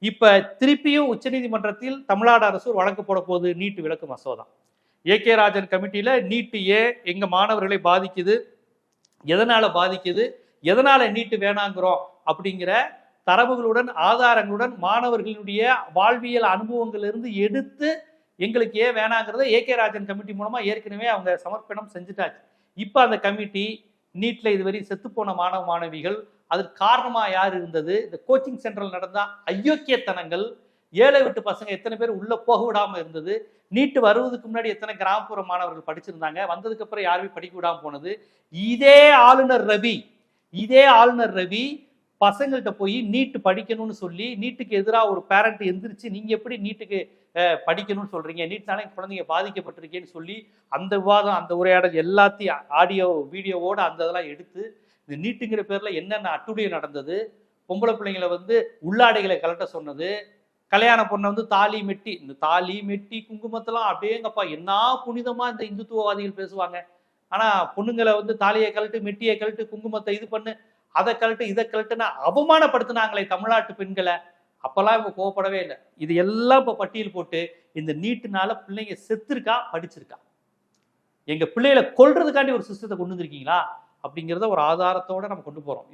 இப்ப திருப்பியும் உச்சநீதிமன்றத்தில் தமிழ்நாடு அரசு ஒரு வழக்கு போட போகுது நீட் விலக்கு மசோதா. ஏகே ராஜன் கமிட்டியில நீட் ஏன் எங்க மாணவர்களை பாதிக்குது, எதனால பாதிக்குது, எதனால நீட்டு வேணாங்கிறோம் அப்படிங்கிற தரவுகளுடன் ஆதாரங்களுடன் மாணவர்களுடைய வாழ்வியல் அனுபவங்களிலிருந்து எடுத்து எங்களுக்கு ஏன் வேணாங்கிறத ஏகே ராஜன் கமிட்டி மூலமா ஏற்கனவே அவங்க சமர்ப்பணம் செஞ்சுட்டாச்சு. இப்ப அந்த கமிட்டி நீட்ல இதுவரை செத்துப்போன மாணவ மாணவிகள், அதுக்கு காரணமா யார் இருந்தது, இந்த கோச்சிங் சென்டரில் நடந்த அயோக்கியத்தனங்கள், ஏழை வீட்டு பசங்க எத்தனை பேர் உள்ள போக விடாம இருந்தது, நீட்டு வருவதுக்கு முன்னாடி எத்தனை கிராமப்புற மாணவர்கள் படிச்சிருந்தாங்க, வந்ததுக்கு அப்புறம் யாருமே படிக்க விடாம போனது. இதே ஆளுநர் ரவி பசங்கள்கிட்ட போய் நீட்டு படிக்கணும்னு சொல்லி நீட்டுக்கு எதிராக ஒரு பேரண்ட் எந்திரிச்சு நீங்க எப்படி நீட்டுக்கு படிக்கணும்னு சொல்றீங்க, நீட்னால குழந்தைங்க பாதிக்கப்பட்டிருக்கேன்னு சொல்லி அந்த விவாதம் அந்த உரையாடல் எல்லாத்தையும் ஆடியோ வீடியோவோட அந்த இதெல்லாம் எடுத்து இந்த நீட்டுங்கிற பேர்ல என்னென்ன அட்டுழியம் நடந்தது, பொம்பளை பிள்ளைங்களை உள்ளாடைகளை கலட்ட சொன்னது, கல்யாண பொண்ணை தாலி மெட்டி, இந்த தாலி மெட்டி குங்குமத்தெல்லாம் அப்படியேங்கப்பா என்ன புனிதமா இந்த இந்துத்துவவாதிகள் பேசுவாங்க. ஆனா பொண்ணுங்களை தாலியை கழட்டு, மெட்டியை கழட்டு, குங்குமத்தை இது பண்ணு, அதை கழட்டு, இதை கழட்டுன்னு அவமானப்படுத்தினாங்களே தமிழ்நாட்டு பெண்களை. அப்பெல்லாம் இவங்க கோவப்படவே இல்லை. இது எல்லாம் இப்ப பட்டியல் போட்டு இந்த நீட்டுனால பிள்ளைங்க செத்துருக்கா படிச்சிருக்கா, எங்க பிள்ளைகளை கொல்றதுக்காண்டி ஒரு சிஸ்டத்தை கொண்டு வந்திருக்கீங்களா அப்படிங்கிறத ஒரு ஆதாரத்தோட நம்ம கொண்டு போறோம்.